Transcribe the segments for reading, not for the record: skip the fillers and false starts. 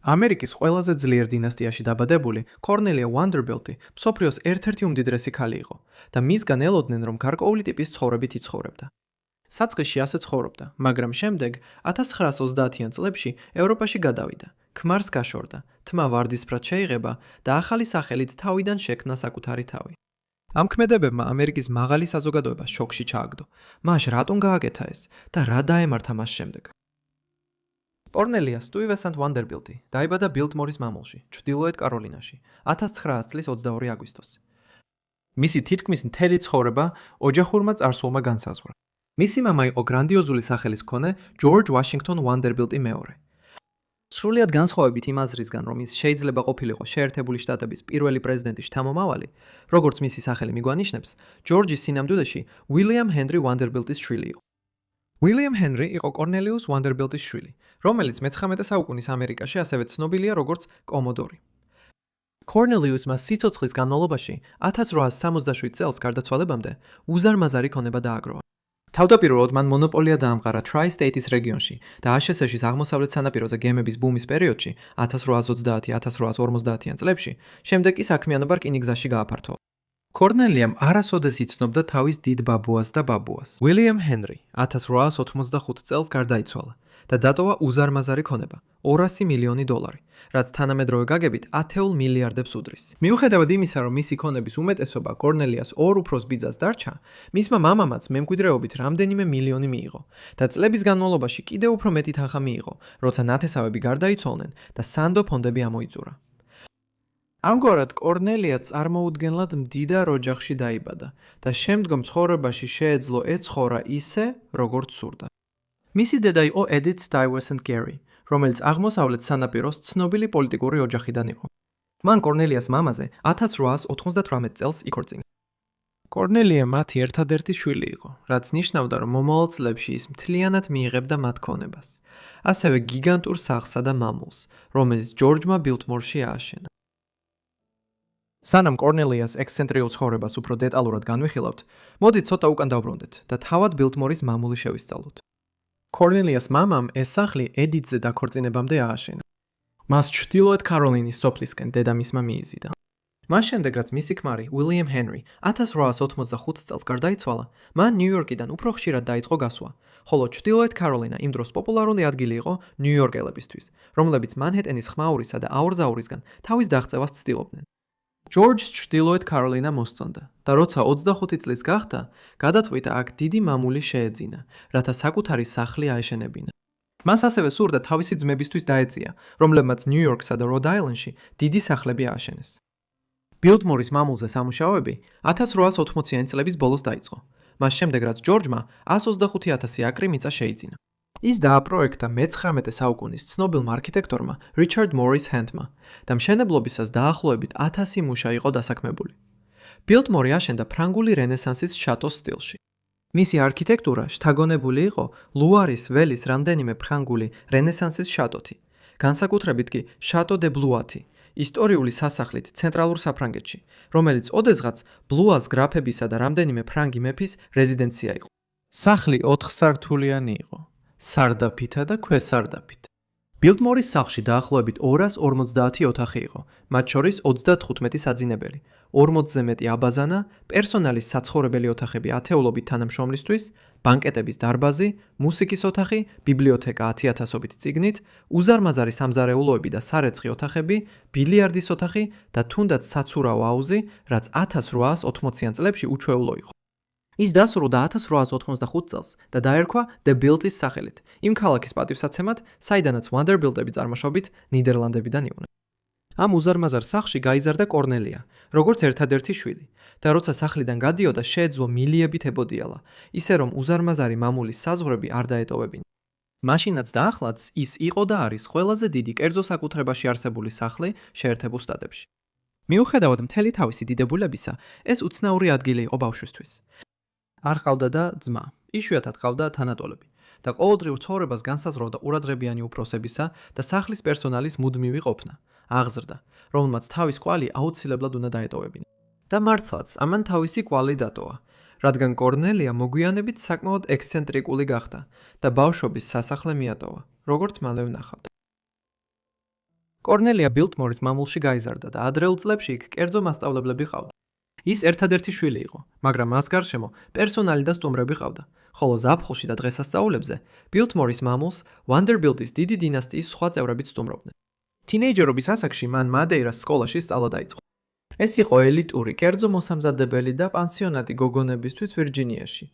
ამერიკის ყველაზე ძლიერ დინასტიაში დაბადებული კორნელია ვანდერბილტი მსოფლიოს ერთ-ერთი უმდიდრესი ქალი იყო და მისგან ელოდნენ, რომ გარკვეული ტიპის ცხოვრებით იცხოვრებდა. საწყისში ასე ცხოვრობდა, მაგრამ შემდეგ 1930-იან წლებში ევროპაში გადავიდა, ქმარს გაშორდა, თმა ვარდისფრად შეიღება და ახალი სახელით თავიდან შექმნა საკუთარი თავი. ამ ქმედებებმა ამერიკის მაღალი საზოგადოება შოკში ჩააგდო. მას რატომ გააკეთა ეს და რა დაემართა მას შემდეგ? კორნელია სტუივესანტ ვანდერბილტი დაიბადა ბილტმორის მამულში, ჩრდილოეთ კაროლინაში, 1900 წლის 22 აგვისტოს. მისი თითქმის მთელი ცხოვრება ოჯახურმა წარსულმა განსაზღვრა. მისი მამა იყო გრანდიოზული სახელის მქონე ჯორჯ ვაშინგტონ ვანდერბილტი მეორე. სრულიად განსხვავებით იმ აზრისგან, რომ ის შეიძლება ყოფილიყო შეერთებული შტატების პირველი პრეზიდენტის შთამომავალი, როგორც მისი სახელი მიგვანიშნებს, ჯორჯის სინამდვილეში უილიამ ჰენრი ვანდერბილტის შვილი იყო. უილიამ ჰენრი იყო კორნელიუს ვანდერბილტის შვილი, რომელიც მე-19 საუკუნის ამერიკაში ასევე ცნობილია როგორც კომოდორი. კორნელიუსმა სიცოცხლის განმავლობაში 1867 წელს გარდაცვალებამდე უზარმაზარი ქონება დააგროვა. თავდაპირველად მან მონოპოლია დაამყარა Tri-States რეგიონში და ASHS-ის აღმოსავლეთ სანაპიროზე გემების ბუმის პერიოდში 1830-1850-იან წლებში, შემდეგ კი საქმიანობა რკინიგზაში გააფართოვა. კორნელიამ არასოდეს იცნობდა თავის დიდ ბაბუას და ბაბუას. უილიამ ჰენრი 1885 წელს გარდაიცვალა და დატოვა უზარმაზარი ქონება $200 მილიონი, რაც თანამედროვე გაგებით 10 მილიარდებს უდრის. მიუხედავად იმისა, რომ მისი ქონების უმეტესობა კორნელიას ორ უფროს ბიძას დარჩა, მისმა მამამაც მემკვიდრეობით რამდენიმე მილიონი მიიღო და წლების განმავლობაში კიდევ უფრო მეტი თანხა მიიღო, როცა ნათესავები გარდაიცვალნენ და სანდო ფონდები ამოიწურა. ამგვარად კორნელია წარმოუდგენლად მდიდარ ოჯახში დაიბადა და შემდგომ ცხოვრებაში შეეძლო ეცხოვრა ისე, როგორც სურდა. მისი დედა იყო ედით სტუივესანტ გერი, რომელიც აღმოსავლეთ სანაპიროს ცნობილი პოლიტიკური ოჯახიდან იყო. მან კორნელიას მამაზე 1898 წელს იქორწინა. კორნელია მათი ერთადერთი შვილი იყო, რაც ნიშნავდა, რომ მომავალ წლებში ის მთლიანად მიიღებდა მათ ქონებას, ასევე გიგანტურ სახლსა და მამულს, რომელიც ჯორჯმა ბილტმორში ააშენა. სანამ კორნელიას ექსცენტრიულ ცხოვრებას უფრო დეტალურად განვიხილავთ, მოდით ცოტა უკან დავბრუნდეთ და თავად ბილტმორის მამული შევისწავლოთ. კორნელიას მამამ ეს სახლი ედითზე დაქორწინებამდე ააშენა. მას ჩრდილოეთ კაროლინის სოფლისკენ დედამისმა მიიზიდა. მას შემდეგ, რაც მისი ქმარი უილიამ ჰენრი 1885 წელს გარდაიცვალა, მან ნიუ-იორკიდან უფრო ხშირად დაიწყო გასვლა, ხოლო ჩრდილოეთ კაროლინა იმ დროს პოპულარული ადგილი იყო ნიუ-იორკელებისთვის, რომლებიც მანჰეტენის ხმაურისა და აორზაურისგან თავის დაღწევას ცდილობდნენ. ჯორჯს ჩრდილოეთ კაროლინა მოსწონდა და როცა 25 წლის გახდა, გადაწყვიტა აქ დიდი მამული შეეძინა, რათა საკუთარი სახლი აეშენებინა. მას ასევე სურდა თავისი ძმებისთვის დაეწია, რომლებმაც ნიუ-იორკსა და როდ-აილენდში დიდი სახლები ააშენეს. ბილტმორის მამულზე სამუშაოები 1880-იანი წლების ბოლოს დაიწყო. მას შემდეგ, რაც ჯორჯმა 125,000 აკრი მიწა შეიძინა. ის დააპროექტა მე-19 საუკუნის ცნობილმა არქიტექტორმა რიჩარდ მორის ჰენდმა და მშენებლობისას დაახლოებით 1000 მუშა იყო დასაქმებული. ბილტმორი აშენდა ფრანგული რენესანსის შატოს სტილში. მისი არქიტექტურა შთაგონებული იყო ლუარის ველის რამდენიმე ფრანგული რენესანსის შატოთი, განსაკუთრებით კი შატო დე ბლუათი, ისტორიული სასახლით ცენტრალურ საფრანგეთში, რომელიც ოდესღაც ბლუას გრაფებისა და რამდენიმე ფრანგი მეფის რეზიდენცია იყო. სახლი 4 სართულიანი იყო. სარდაფითა და ქვესარდაფით. ბილტმორის სახლში დაახლოებით 250 ოთახი იყო, მათ შორის 35 საძინებელი, 40-ზე მეტი აბაზანა, პერსონალის საცხოვრებელი ოთახები ათეულობით თანამშრომლისთვის, ბანკეტების დარბაზი, მუსიკის ოთახი, ბიბლიოთეკა 10,000-ობით წიგნით, უზარმაზარი სამზარეულოები და სარეცხი ოთახები, ბილიარდის ოთახი და თუნდაც საცურაო აუზი, რაც 1880-იან წლებში უჩვეულო იყო. ის დასრულდა 1885 წელს და დაერქვა The Built-ის სახელით, იმ ქალაქის პატივსაცემად, საიდანაც ვანდერბილტები წარმოშობით ნიდერლანდებიდან იყვნენ. ამ უზარმაზარ სახლში გაიზარდა კორნელია, როგორც ერთადერთი შვილი, და როცა სახლიდან გადიოდა, შეეძლო მილიებით ებოდიალა, ისე რომ უზარმაზარი მამულის საზღვრები არ დაეტოვებინა. მაშინაც და ახლაც ის იყო და არის ყველაზე დიდი კერძო საკუთრებაში არსებული სახლი შეერთებულ შტატებში. მიუხედავად მთელი თავისი დიდებულებისა, ეს უცნაური ადგილი იყო ბავშვისთვის. არ ყავდა და ძმა, იშვიათად ყავდა თანატოლები და ყოველდღიურ ცხოვრებას განსაზღვრავდა ყურადღებიანი უფროსებისა და სახლის პერსონალის მუდმივი ყოფნა, აღზრდა, რომელმაც თავის კვალი აუცილებლად უნდა დაეტოვებინა. და მართლაც, ამან თავისი კვალი დატოვა, რადგან კორნელია მოგვიანებით საკმაოდ ექსცენტრიკული გახდა და ბავშვობის სასახლე მიატოვა, როგორც მალე ვნახავთ. კორნელია ბილტმორის მამულში გაიზარდა და ადრეულ წლებში იქ კერძო მასწავლებლები ჰყავდა. ის ერთადერთი შვილი იყო, მაგრამ მას გარშემო პერსონალი და სტუმრები ჰყავდა, ხოლო ზაფხულში და დღესასწაულებზე ბილტმორის მამულს ვანდერბილტის დიდი დინასტიის სხვა წევრებიც სტუმრობდნენ. თინეიჯერობის ასაკში მან მადეირას სკოლაში სწავლა დაიწყო. ეს იყო ელიტური, კერძო მოსამზადებელი და პანსიონატი გოგონებისთვის ვირჯინიაში,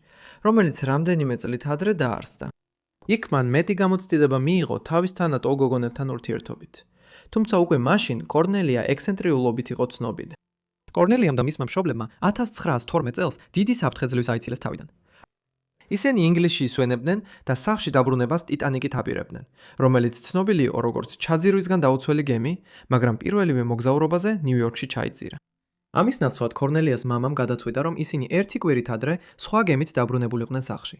რომელიც რამდენიმე წლით ადრე დაარსდა. იქ მან მეტი გამოცდილება მიიღო თავის თანატოლ გოგონებთან ურთიერთობით. თუმცა უკვე მაშინ კორნელია ექსცენტრიულობით იყო ცნობილი. კორნელიამ და მისმა მშობლებმა 1912 წელს დიდი საფრთხეძლის აიცილეს თავიდან. ისინი ინგლისში ისვენებდნენ და სახლში დაბრუნებას ტიტანიკით აპირებდნენ, რომელიც ცნობილი იყო როგორც ჩაძირვისგან დაუცველი გემი, მაგრამ პირველივე მოგზაურობაზე ნიუ-იორკში ჩაიძირა. ამის ნაცვლად კორნელიას მამამ გადაწყვიტა, რომ ისინი ერთი კვირით ადრე სხვა გემით დაბრუნებულიყვნენ სახლში.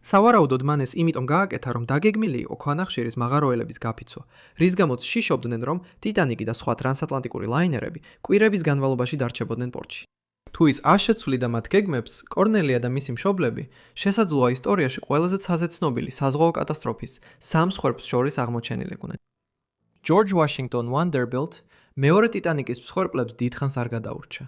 სავარაუდოდ მან ეს იმიტომ გააკეთა, რომ დაგეგმილი იყო ქვანახშირის მაღაროელების გაფიცვა, რის გამოც შიშობდნენ, რომ ტიტანიკი და სხვა ტრანსატლანტიკური ლაინერები კვირების განმავლობაში დარჩებოდნენ პორტში. თუ ის აშეცვლიდა მათ გეგმებს, კორნელია და მისი მშობლები შესაძლოა ისტორიაში ყველაზე ცნობილი საზღვაო კატასტროფის 3 მსხვერპლს შორის აღმოჩენილიყვნენ. ჯორჯ ვაშინგტონ ვანდერბილტ მეორე ტიტანიკის მსხვერპლებს დიდხანს არ გადაურჩა.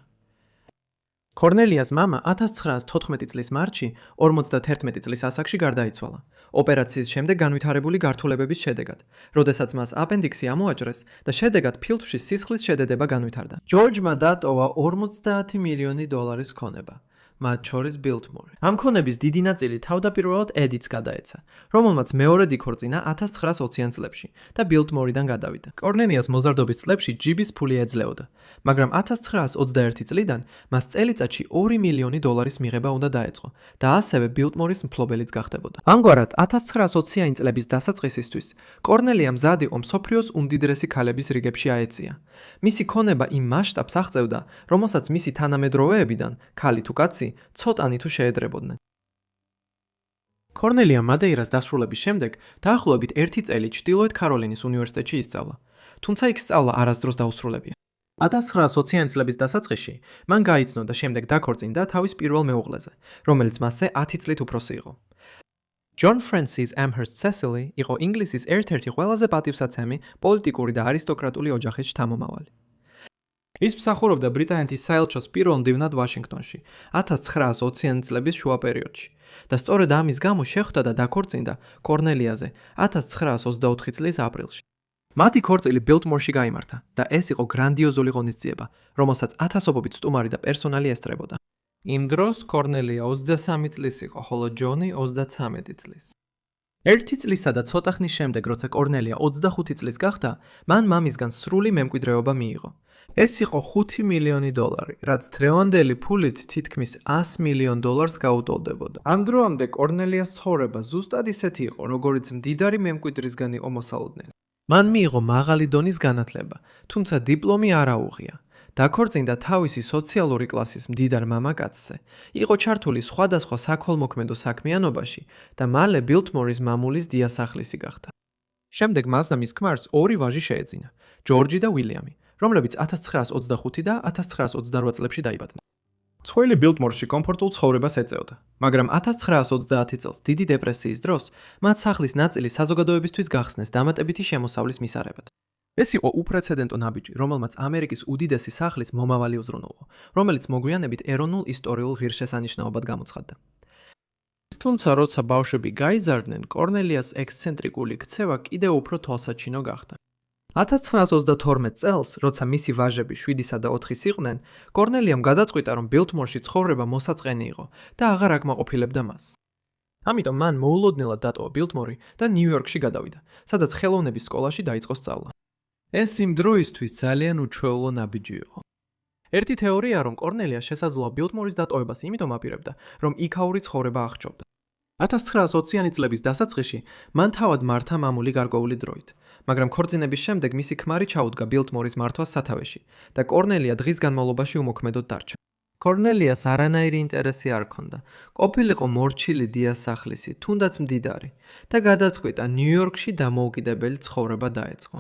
კორნელიას მამა 1914 წლის მარტში 51 წლის ასაკში გარდაიცვალა. ოპერაციის შემდეგ განვითარებული გართულებების შედეგად, როდესაც მას აპენდიქსი ამოაჭრეს და შედეგად ფილტვში სისხლის შედედება განვითარდა. ჯორჯმა დატოვა 50 მილიონი დოლარის ქონება, მათ შორის ბილტმორი. ამ ქონების დიდი ნაწილი თავდაპირველად ედიტს გადაეცა, რომელმაც მეორედ იქორწინა 1920-იან წლებში და ბილტმორიდან გადავიდა. კორნელიას მოზარდობის წლებში ჯიბის ფული ეძლეოდა, მაგრამ 1921 წლიდან მას წელიწადში 2 მილიონი დოლარის მიღება უნდა დაეწყო და ასევე ბილტმორის მფლობელიც გახდებოდა. ამგვარად 1920-იან წლების დასაწყისისთვის კორნელია მზად იყო მსოფლიოს უმდიდრესი ქალების რიგებში აეწია. მისი ქონება იმ მასშტაბს აღწევდა, რომელსაც მისი თანამედროვეებიდან, ქალი თუ კაცი, ცოტანი თუ შეედრებოდნენ. კორნელია მადეირას დასრულების შემდეგ დაახლოებით 1 წელი ჩრდილოეთ კაროლინის უნივერსიტეტში ისწავლა, თუმცა იქ სწავლა არასდროს დაუსრულებია. 1920-იან წლების დასაწყისში მან გაიცნო და შემდეგ დაქორწინდა თავის პირველ მეუღლეზე, რომელიც მასზე 10 წლით უფროსი იყო. ჯონ ფრენსის ამჰერსტ სესილი იყო ინგლისის ერთ-ერთი ყველაზე პატივსაცემი პოლიტიკური და არისტოკრატული ოჯახის შთამომავალი. ის მსახურობდა ბრიტანეთის საელჩოს პირველ მდივნად ვაშინგტონში 1920-იან წლების შუა პერიოდში და სწორედ ამის გამო შეხვდა და დაქორწინდა კორნელიაზე 1924 წლის აპრილში. მათი ქორწილი ბილტმორში გაიმართა და ეს იყო გრანდიოზული ღონისძიება, რომელსაც ათასობობით სტუმარი და პერსონალი ესწრებოდა. იმ დროს კორნელია 23 წლის იყო, ხოლო ჯონი 33 წლის. 1 წლისა და ცოტა ხნის შემდეგ, როცა კორნელია 25 წლის გახდა, მან მამისგან სრული მემკვიდრეობა მიიღო. ეს იყო 5 მილიონი დოლარი, რაც დღევანდელი ფულით თითქმის 100 მილიონ დოლარს გაუტოლდებოდა. ამ დროამდე კორნელიას ცხოვრება ზუსტად ისეთი იყო, როგორიც მდიდარი მემკვიდრისგან იყო მოსალოდნელი. მან მიიღო მაღალი დონის განათლება, თუმცა დიპლომი არ აუღია. დაქორწინდა თავისი სოციალური კლასის მდიდარ მამაკაცზე, იყო ჩართული სხვადასხვა საქველმოქმედო საქმიანობაში და მალე ბილტმორის მამულის დიასახლისი გახდა. შემდეგ მას და მის ქმარს 2 ვაჟი შეეძინა, ჯორჯი და უილიამი, რომლებიც 1925 და 1928 წლებში დაიბადნენ. ცხვილი ბილტმორში კომფორტულ ცხოვრებას ეწეოდა, მაგრამ 1930 წელს დიდი დეპრესიის დროს მათ სახლის ნაწილი საზოგადოებისთვის გახსნეს დამატებითი შემოსავლის მისარებად. ეს იყო უპრეცედენტო ნაბიჯი, რომელმაც ამერიკის უდიდესი სახლის მომავალი უზრუნველყო, რომელიც მოგვიანებით ეროვნულ ისტორიულ ღირსშესანიშნაობად გამოცხადდა. თუმცა როცა ბავშვები გაიზარდნენ, კორნელიას ექსცენტრიკული ქცევა კიდევ უფრო თვალსაჩინო გახდა. 1932 წელს, როცა მისი ვაჟები 7-სა და 4-ის იყვნენ, კორნელიამ გადაწყვიტა, რომ ბილტმორში ცხოვრება მოსაწყენი იყო და აღარ აკმაყოფილებდა მას. ამიტომ მან მოულოდნელად დატოვა ბილტმორი და ნიუ-იორკში გადავიდა, სადაც ხელოვნების სკოლაში დაიწყო სწავლა. ეს იმ დროისთვის ძალიან უჩვეულო ნაბიჯი იყო. ერთი თეორიაა, რომ კორნელია შესაძლოა ბილტმორის დატოვებას იმიტომ აპირებდა, რომ იქაური ცხოვრება აღჭობდა. 1920-იანი წლების დასაწყისში მან თავად მართა მამული გარკვეული დროით, მაგრამ ქორწინების შემდეგ მისი ქმარი ჩაუდგა ბილტმორის მართვას სათავეში და კორნელია დღის განმავლობაში უმოქმედოდ დარჩა. კორნელიას არანაირი ინტერესი არ ჰქონდა, ყოფილიყო მორჩილი დიასახლისი, თუნდაც მდიდარი და გადაწყვიტა ნიუ-იორკში დამოუკიდებელი ცხოვრება დაეწყო.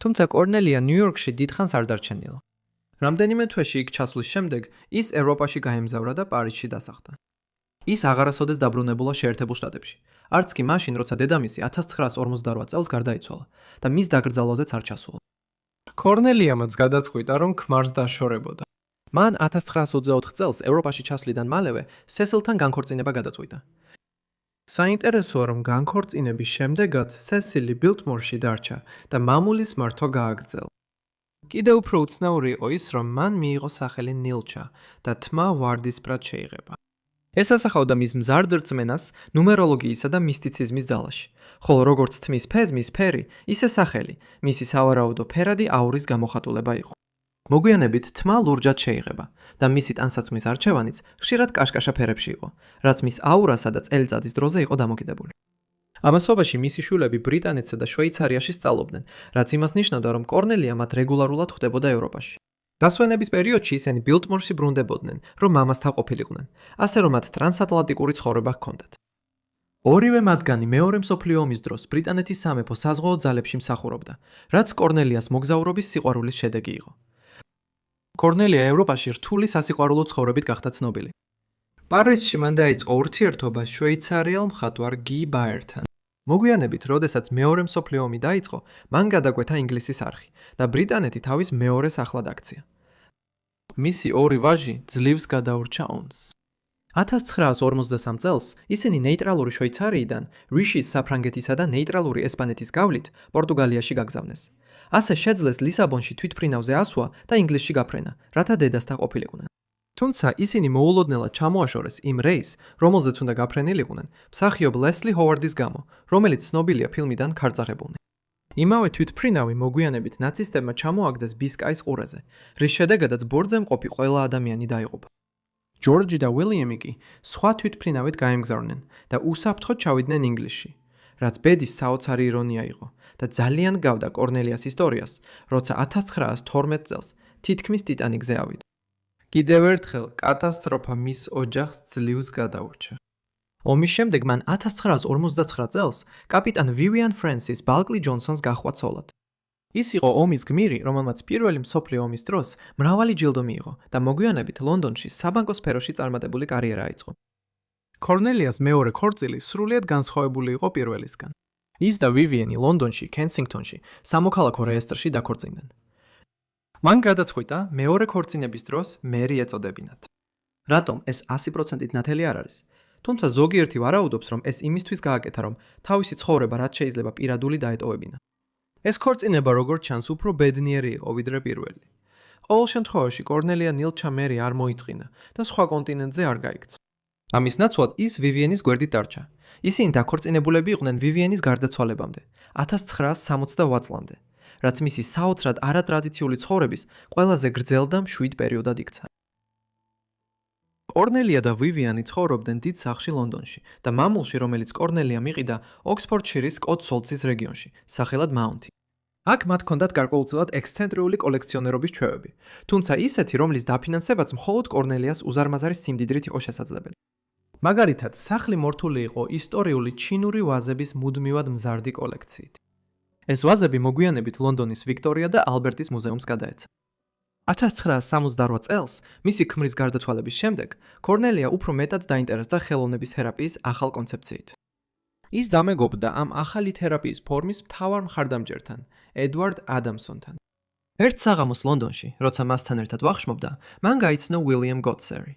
თუმცა კორნელია ნიუ-იორკში დიდხანს არ დარჩენილა. რამდენიმე თვეში იქ ჩასვლის შემდეგ ის ევროპაში გაემგზავრა და პარიზში დასახლდა. ის აღარასოდეს დაბრუნებულა შეერთებულ შტატებში. არც კი მაშინ, როცა დედამისი 1948 წელს გარდაიცვალა და მის დაკრძალვაზეც არ ჩასულა. კორნელიამაც გადაწყვიტა, რომ ქმარს დაშორებოდა. მან 1924 წელს ევროპაში ჩასვლიდან მალევე სესილთან განქორწინება გადაწყვიტა. საინტერესოა, რომ განქორწინების შემდეგაც სესილი ბილტმორში დარჩა და მამულის მართვა გააგრძელა. კიდევ უფრო უცნაური იყო ის, რომ მან მიიღო სახელი ნილჩა და თმა ვარდისპრად შეიღება. ეს ასახავდა მის მზარდ რწმენას ნუმეროლოგიისა და მისტიციზმის ძალაში, ხოლო როგორც თმის ფეზმის ფერი, ისე სახელი, მისი სავარაუდო ფერადი აურის გამოხატულება იყო. მოგვიანებით თმა ლურჯად შეიღება და მისი ტანსაცმლის არჩევანიც ხშირად კაშკაშა ფერებში იყო, რაც მის აურასა და წელიწადის დროზე იყო დამოკიდებული. ამასობაში მისი შვილები ბრიტანეთსა და შვეიცარიაში სწავლობდნენ, რაც იმას ნიშნავდა, რომ კორნელია მათ რეგულარულად ხვდებოდა ევროპაში. დასვენების პერიოდში ისინი ბილტმორში ბრუნდებოდნენ, რომ მამასთან ყოფილიყვნენ, ასე რომ მათ ტრანსატლანტიკური ცხოვრება ჰქონდათ. ორივე მათგანი მეორე მსოფლიო ომის დროს ბრიტანეთის სამეფო საზღვაო ძალებში მსახურობდა, რაც კორნელიას მოგზაურობის სიყვარულის შედეგი იყო. კორნელია ევროპაში რთული სასიყვარულო ცხოვრებით გახდა ცნობილი. პარიზში მან დაიწყო ურთიერთობა შვეიცარიელ მხატვარ გი ბაერთან. მოგვიანებით, როდესაც მეორე მსოფლიო ომი დაიწყო, მან გადაგვეთა ინგლისის არხი და ბრიტანეთი თავის მეორე სახლად აქცია. მისი ორი ვაჟი ძლივს გადაურჩა ომს. 1953 წელს ისინი ნეიტრალური შვეიცარიიდან რიშის საფრანგეთისა და ნეიტრალური ესპანეთის გავლით პორტუგალიაში გაგზავნეს. ასე შეძლეს ლისაბონში თვითფრინავზე ასვლა და ინგლისში გაფრენა, რათა დედასთან ყოფილიყვნენ. თუმცა ისინი მოულოდნელად ჩამოაშორეს იმ რეისს, რომელზეც უნდა გაფრენილიყვნენ, მსახიობ ლესლი ჰოვარდის გამო, რომელიც ცნობილია ფილმიდან ქარწაღებულნი. იმავე თვითფრინავი მოგვიანებით ნაცისტებმა ჩამოაგდეს ბისკაის ყურეზე, რის შედეგადაც ბორცვზე მყოფი ყველა ადამიანი დაიღუპა. ჯორჯი და უილიამი კი სხვა თვითფრინავით გაემგზავრნენ და უსაფრთხოდ ჩავიდნენ ინგლისში, რაც ბედის საოცარი ირონია იყო და ძალიან გავდა კორნელიას ისტორიას, როცა 1912 წელს თითქმის ტიტანიკზე ავიდა. კიდევ ერთხელ კატასტროფა მის ოჯახს ძლივს გადაურჩა. ომის შემდეგ მან 1959 წელს კაპიტან ვივიან ფრენსის ბალკლი ჯონსონს გაჰყვა ცოლად. ის იყო ომის გმირი, რომელმაც პირველი მსოფლიო ომის დროს მრავალი ჯილდო მიიღო და მოგვიანებით ლონდონში საბანკო სფეროში წარმატებული კარიერა აიწყო. კორნელიას მეორე ქორწილი სრულიად განსხვავებული იყო პირველისგან. ის და ვივიენი ლონდონში, კენსინგტონში, სამოქალაქო რეესტრში დაქორწინდნენ. მან გადაწყვიტა მეორე ქორწინების დროს მერი ეწოდებინათ. რატომ ეს 100%-ით ნათელი არ არის? თუმცა ზოგიერთი ვარაუდობს, რომ ეს იმისთვის გააკეთა, რომ თავისი ცხოვრება რაც შეიძლება პირადული დაეტოვებინა. ეს ქორწინება როგორც ჩანს უფრო ბედნიერი იყო ვიდრე პირველი. ყოველ შემთხვევაში კორნელია ნილჩა მერი არ მოიწყინა და სხვა კონტინენტზე არ გაიქცა. ამის ნაცვლად ის ვივიენის გვერდით დარჩა. ისინი დაქორწინებულები იყვნენ ვივიენის გარდაცვალებამდე, 1968 წლამდე, რაც მისი საოცრად არატრადიციული ცხოვრების ყველაზე გრძელ და მშვიდ პერიოდად იქცა. კორნელია და ვივიანი ცხოვრობდნენ დიდ სახლში ლონდონში და მამულში, რომელიც კორნელიამ იყიდა ოქსფორდშირის კოტსოლცის რეგიონში, სახელად მაუნთი. აქ მათ ჰქონდათ გარკვეულწილად ექსცენტრიული კოლექციონერობის ჩვევები, თუმცა ისეთი, რომლის დაფინანსებაც მხოლოდ კორნელიას უზარმაზარი სიმდიდრით იყო შესაძლებელი. მაგალითად, სახლი მორთული იყო ისტორიული ჩინური ვაზების მუდმივად მზარდი კოლექციით. ეს ვაზები მოგვიანებით ლონდონის ვიქტორია და ალბერტის მუზეუმს გადაეცა. 1968 წელს, მისი ქმრის გარდაცვალების შემდეგ, კორნელია უფრო მეტად დაინტერესდა ხელოვნების თერაპიის ახალ კონცეფციით. ის დამეგობდა ამ ახალი თერაპიის ფორმის მთავარ მხარდამჭერთან, ედვარდ ადამსონთან. ერთ საღამოს ლონდონში, როცა მასთან ერთად ვახშმობდა, მან გაიცნო უილიამ გოტსერი.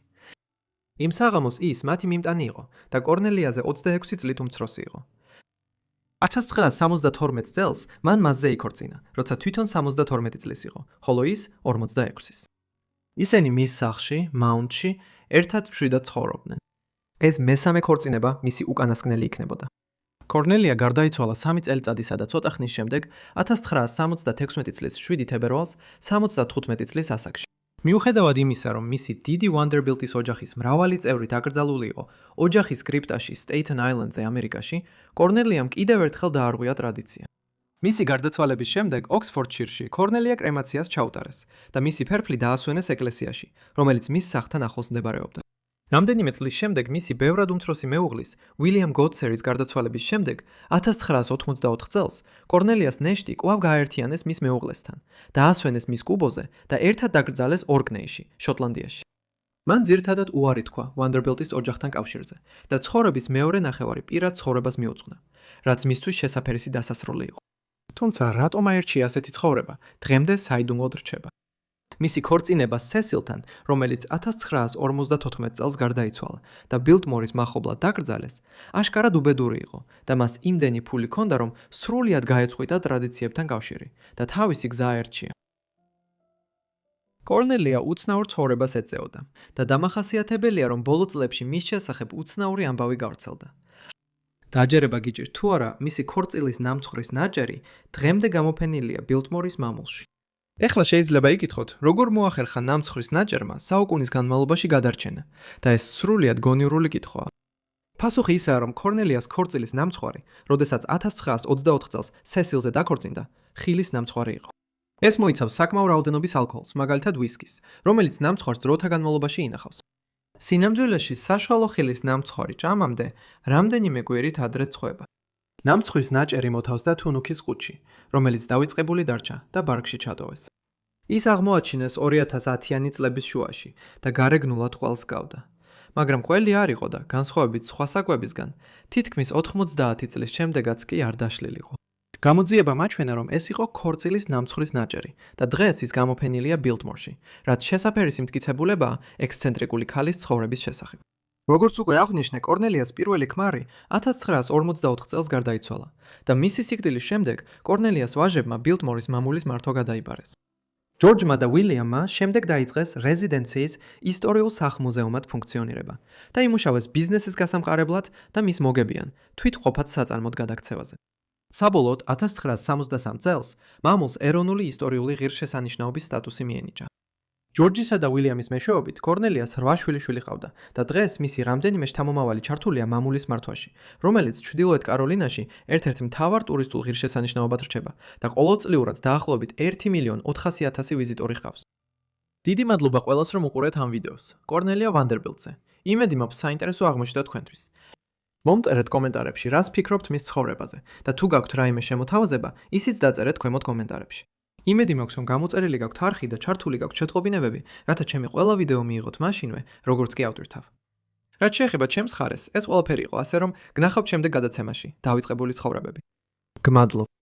იმ საღამოს ის მათი მიმტანი იყო და კორნელიაზე 26 წლით უმცროსი იყო. 1972 წელს მან მასზე იქორწინა, როცა თვითონ 72 წლის იყო, ხოლო ის 46-ის. ისინი მის სახლში, მაუნთში, ერთად მშვიდად ცხოვრობდნენ. ეს მესამე ქორწინება მისი უკანასკნელი იქნებოდა. კორნელია გარდაიცვალა 3 წელიწადისა და ცოტა ხნის შემდეგ 1976 წლის 7 თებერვალს 75 წლის ასაკში. მიუხედავად იმისა, რომ მისი დიდი ვანდერბილტის ოჯახის მრავალი წევრი დაკრძალული იყო ოჯახის კრიპტაში სტეიტენ აილენდზე ამერიკაში, კორნელიამ კიდევ ერთხელ დაარღვია ტრადიცია. მისი გარდაცვალების შემდეგ ოქსფორდშირში კორნელია კრემაციას ჩაუტარეს და მისი ფერფლი დაასვენეს ეკლესიაში, რომელიც მის სახლთან ახლოს მდებარეობდა. რამდენიმე წლის შემდეგ მისი ბევრად უმცროსი მეუღლის, უილიამ გოტსერის გარდაცვალების შემდეგ 1984 წელს კორნელიას ნეშტი კვლავ გააერთიანეს მის მეუღლესთან, დაასვენეს მის კუბოზე და ერთად დაკრძალეს ორკნეიში, შოტლანდიაში. მან ძირითადად უარი თქვა ვანდერბილტის ოჯახთან კავშირზე და ცხოვრების მეორე ნახევარი პირად ცხოვრებას მიუძღვნა, რაც მისთვის შესაფერისი დასასრული იყო. თუმცა რატომ აერჩია ასეთი ცხოვრება, დღემდე საიდუმლოდ რჩება. მისი ქორწინება სესილთან, რომელიც 1954 წელს გარდაიცვალა და ბილტმორის მახლობლად დაკრძალეს, აშკარად უბედური იყო და მას იმდენი ფული ჰქონდა, რომ სრულად გაეწყვიტა ტრადიციებთან კავშირი და თავისი გზა აერჩია. კორნელია უცნაურ ცხოვრებას ეწეოდა და დამახასიათებელია, რომ ბოლო წლებში მის შესახებ უცნაური ამბავი გავრცელდა. დაჯერება გიჭირთ თუ არა, მისი ქორწილის ნამცხვრის ნაჭერი დღემდე გამოფენილია ბილტმორის მამულში. ეხლა შეიძლება იკითხოთ, როგორ მოახერხა ნამცხვრის ნაჭერმა საუკუნის განმავლობაში გადარჩენა და ეს სრულიად გონიურული კითხვაა. პასუხი ისაა, რომ კორნელიას ქორწილის ნამცხვარი, როდესაც 1924 წელს სესილზე დაქორწინდა, ხილის ნამცხვარი იყო. ეს მოიცავს საკმაო რაოდენობის ალკოჰოლს, მაგალითად ვისკის, რომელიც ნამცხვარს დროთა განმავლობაში ინახავს. სინამდვილეში საშუალო ხილის ნამცხვარი ჭამამდე რამდენიმე კვირით ადრე წყვება. ნამცხვრის ნაჭერი მოთავსდა თუნუქის ყუთში, რომელიც დავიწყებული დარჩა და ბარგში ჩატოვეს. ის აღმოაჩინეს 2010-იანი წლების შუაში და გარეგნულად ყვალს ჰგავდა. მაგრამ ყველი არ იყო და განსხვავებით სხვა საკვებისგან, თითქმის 90 წლის შემდეგაც კი არ დაშლილიყო. გამოძიება მაჩვენა, რომ ეს იყო ქორწილის ნამცხვრის ნაჭერი და დღეს ის გამოფენილია ბილტმორში, რაც შესაფერისი მტკიცებულებაა ექსცენტრიკული ქალის ცხოვრების შესახებ. როგორც უკვე აღვნიშნე, კორნელიას პირველი ქმარი 1954 წელს გარდაიცვალა და მისი სიკვდილის შემდეგ კორნელიას ვაჟებმა ბილტმორის მამულის მართვა გადაიბარეს. ჯორჯმა და უილიამმა შემდეგ დაიწყეს რეზიდენციის ისტორიულ სახლ-მუზეუმად ფუნქციონირება და იმუშავეს ბიზნესის გასამყარებლად და მის მოგებიან თვითმყოფად საწარმოდ გადაქცევაზე. საბოლოოდ 1963 წელს მამულს ეროვნული ისტორიული ღირსშესანიშნაობის სტატუსი მიენიჭა. ჯორჯისა და უილიამის მეშვეობით კორნელიას 8 შვილიშვილი ჰყავდა და დღეს მისი რამდენიმე შთამომავალი ჩართულია მამულის მართვაში, რომელიც ჩრდილოეთ კაროლინაში ერთ-ერთ მთავარ ტურისტულ ღირსშესანიშნაობად რჩება და ყოველწლიურად დაახლოებით 1.400.000 ვიზიტორი ჰყავს. დიდი მადლობა ყველას, რომ უყურეთ ამ ვიდეოს. კორნელია ვანდერბილტზე. იმედი მაქვს საინტერესო აღმოჩნდა თქვენთვის. მომწერეთ კომენტარებში, რას ფიქრობთ მის ცხოვრებაზე და თუ გაქვთ რაიმე შემოთავაზება, ისიც დაწერეთ ქვემოთ კომენტარებში. იმედი მაქვს, რომ გამოწერილი გაქვთ არხი და ჩართული გაქვთ შეტყობინებები, რათა ჩემი ყველა ვიდეო მიიღოთ მაშინვე, როგორც კი ავტვირთავ. რაც შეეხება ჩემს ხარეს, ეს ყველაფერი იყო ასე, რომ გნახავთ შემდეგ გადაცემაში, დავიწყებული ცხოვრებები. გმადლობ.